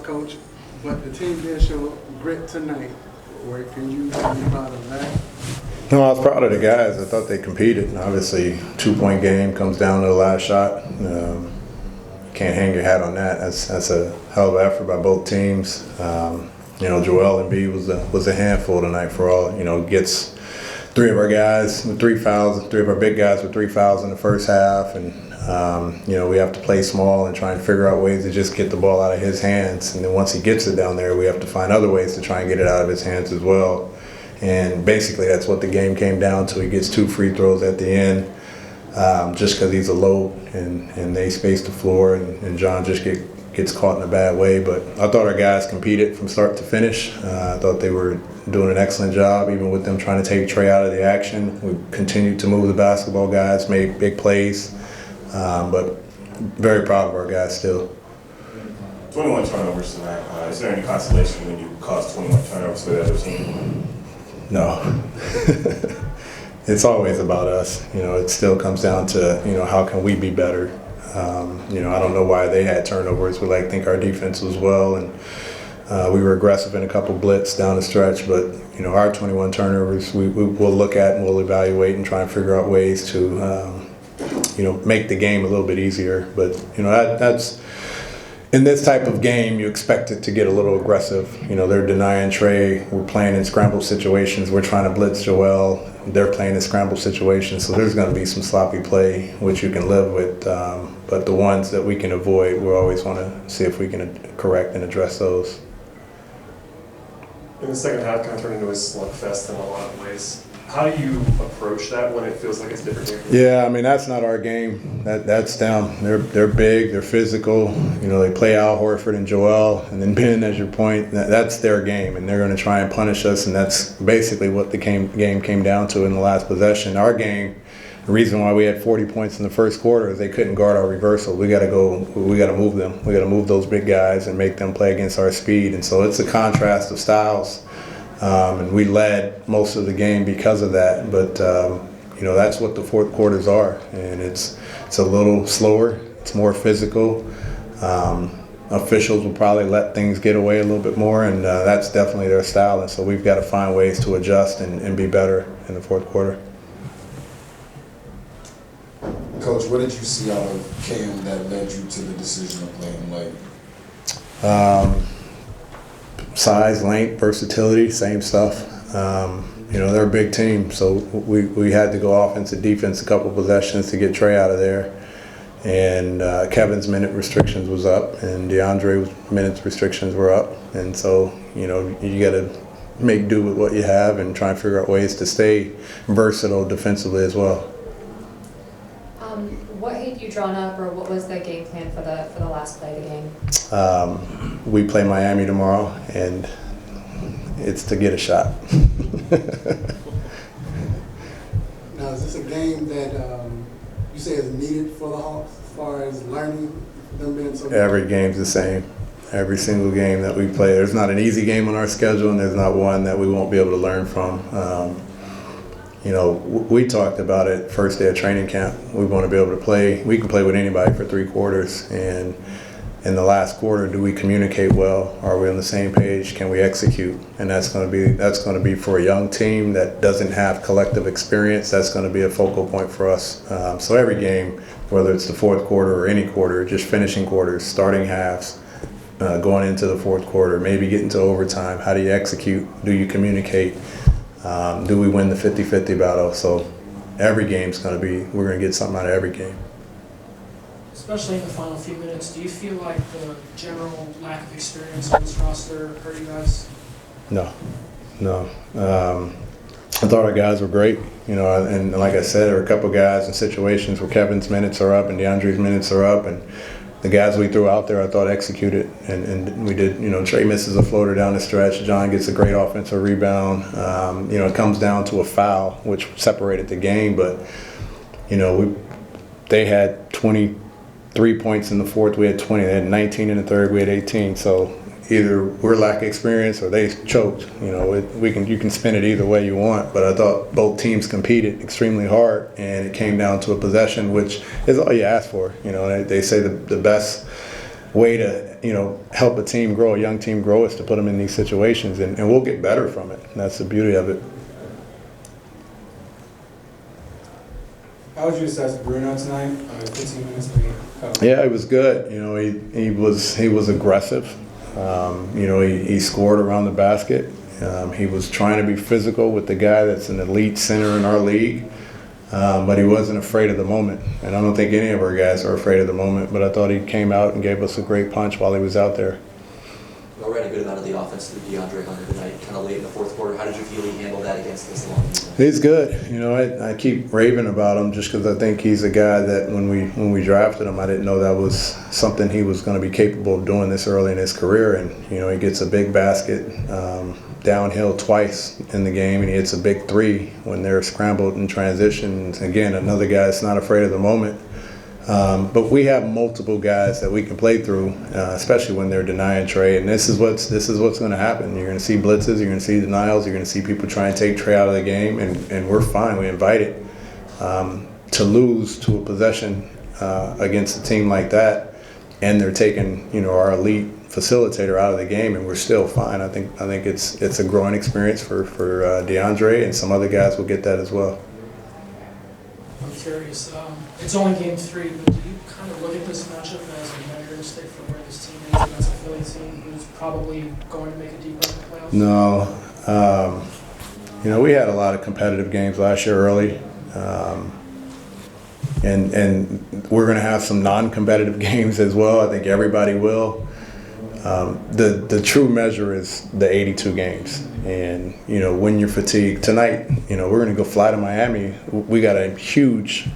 Coach, but the team did show grit tonight. Where can you be proud of that? No, I was proud of the guys. I thought they competed. Obviously, 2-point game comes down to the last shot. Can't hang your hat on that. That's a hell of an effort by both teams. Joel Embiid was a handful tonight for all. Gets three of our guys with 3 fouls, 3 of our big guys with 3 fouls in the first half, and we have to play small and try and figure out ways to just get the ball out of his hands. And then once he gets it down there, we have to find other ways to try and get it out of his hands as well. And basically, that's what the game came down to. He gets 2 free throws at the end, just because he's a load, and they space the floor, and John just gets caught in a bad way. But I thought our guys competed from start to finish. I thought they were doing an excellent job, even with them trying to take Trey out of the action. We continued to move the basketball guys, made big plays, but very proud of our guys still. 21 turnovers tonight. Is there any consolation when you cause 21 turnovers for the other team? No. It's always about us. It still comes down to, how can we be better? I don't know why they had turnovers. We think our defense was well, and we were aggressive in a couple blitz down the stretch. But our 21 turnovers, we will look at and we'll evaluate and try and figure out ways to make the game a little bit easier. But that's in this type of game, you expect it to get a little aggressive. They're denying Trey. We're playing in scramble situations. We're trying to blitz Joel. They're playing in scramble situations. So there's going to be some sloppy play, which you can live with. But the ones that we can avoid, we always want to see if we can correct and address those. In the second half, kind of turned into a slugfest in a lot of ways. How do you approach that when it feels like it's different here? Yeah, that's not our game. That's them. They're big. They're physical. They play Al Horford and Joel, and then Ben, as your point, that's their game, and they're going to try and punish us, and that's basically what the game came down to in the last possession. Our game, the reason why we had 40 points in the first quarter is they couldn't guard our reversal. We got to move them. We got to move those big guys and make them play against our speed, and so it's a contrast of styles. And we led most of the game because of that. But, that's what the fourth quarters are. And it's a little slower. It's more physical. Officials will probably let things get away a little bit more, and that's definitely their style. And so we've got to find ways to adjust and be better in the fourth quarter. Coach, what did you see out of Cam that led you to the decision of playing Lloyd? Size, length, versatility, same stuff. They're a big team, so we had to go offense and defense a couple possessions to get Trey out of there. And Kevin's minute restrictions was up, and DeAndre's minutes restrictions were up. And so, you got to make do with what you have and try and figure out ways to stay versatile defensively as well. What had you drawn up, or what was the game plan for the last play of the game? We play Miami tomorrow, and it's to get a shot. Now, is this a game that you say is needed for the Hawks as far as learning them being so good? Every game's the same. Every single game that we play. There's not an easy game on our schedule, and there's not one that we won't be able to learn from. We talked about it first day of training camp. We want to be able to play. We can play with anybody for 3 quarters, and in the last quarter, do we communicate well? Are we on the same page? Can we execute? And that's going to be for a young team that doesn't have collective experience. That's going to be a focal point for us. So every game, whether it's the fourth quarter or any quarter, just finishing quarters, starting halves, going into the fourth quarter, maybe getting to overtime. How do you execute? Do you communicate? Do we win the 50-50 battle? So every game's going to be, we're going to get something out of every game. Especially in the final few minutes, do you feel like the general lack of experience on this roster hurt you guys? No. I thought our guys were great, and like I said, there are a couple guys in situations where Kevin's minutes are up and DeAndre's minutes are up, and the guys we threw out there I thought executed, and we did. Trey misses a floater down the stretch. John gets a great offensive rebound. It comes down to a foul, which separated the game, but they had 23 points in the fourth. We had 20. They had 19 in the third. We had 18. So either we're lack of experience or they choked. You can spin it either way you want. But I thought both teams competed extremely hard, and it came down to a possession, which is all you ask for. They say the best way to, help a team grow, a young team grow, is to put them in these situations, and we'll get better from it. And that's the beauty of it. How would you assess Bruno tonight? 15 minutes that he covered. Yeah, it was good. He was aggressive. He scored around the basket. He was trying to be physical with the guy that's an elite center in our league, but he wasn't afraid of the moment. And I don't think any of our guys are afraid of the moment, but I thought he came out and gave us a great punch while he was out there. We ran a good amount of the offense through DeAndre Hunter tonight, kind of late in the fourth quarter. How did you feel he handled that against this long defense? He's good. I keep raving about him just because I think he's a guy that when we drafted him, I didn't know that was something he was going to be capable of doing this early in his career. And, he gets a big basket downhill twice in the game, and he hits a big three when they're scrambled in transition. Again, another guy that's not afraid of the moment. But we have multiple guys that we can play through, especially when they're denying Trey. And this is what's going to happen. You're going to see blitzes, you're going to see denials, you're going to see people try and take Trey out of the game, and we're fine. We invite it. To lose to a possession against a team like that, and they're taking our elite facilitator out of the game, and we're still fine. I think it's a growing experience for DeAndre, and some other guys will get that as well. I'm curious, it's only game 3, but do you kind of look at this matchup as a measuring stick for where this team is against a Philly team who's probably going to make a deep run in the playoffs? No. We had a lot of competitive games last year early. And we're going to have some non-competitive games as well. I think everybody will. The true measure is the 82 games. And, when you're fatigued. Tonight, we're going to go fly to Miami. We got a huge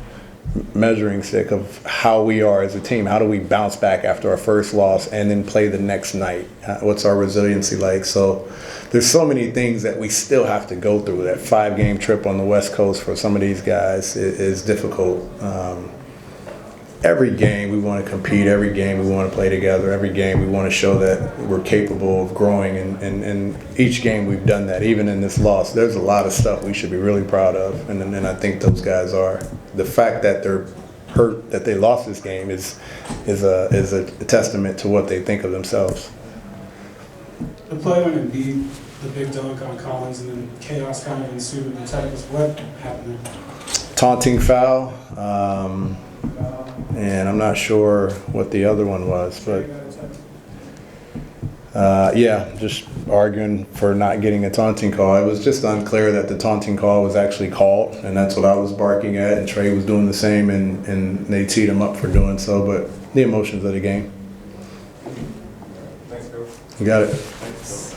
measuring stick of how we are as a team. How do we bounce back after our first loss and then play the next night? What's our resiliency like? So there's so many things that we still have to go through. That 5-game trip on the West Coast for some of these guys is difficult. Every game we want to compete. Every game we want to play together. Every game we want to show that we're capable of growing. And each game we've done that. Even in this loss, there's a lot of stuff we should be really proud of. And I think those guys are. The fact that they're hurt, that they lost this game, is a testament to what they think of themselves. The play when it beat the big dunk on Collins and then chaos kind of ensued in the Titans. What happened there? Taunting foul. And I'm not sure what the other one was, but just arguing for not getting a taunting call. It was just unclear that the taunting call was actually called, and that's what I was barking at, and Trey was doing the same, and they teed him up for doing so, but the emotions of the game. Thanks, Coach. You got it. Thanks.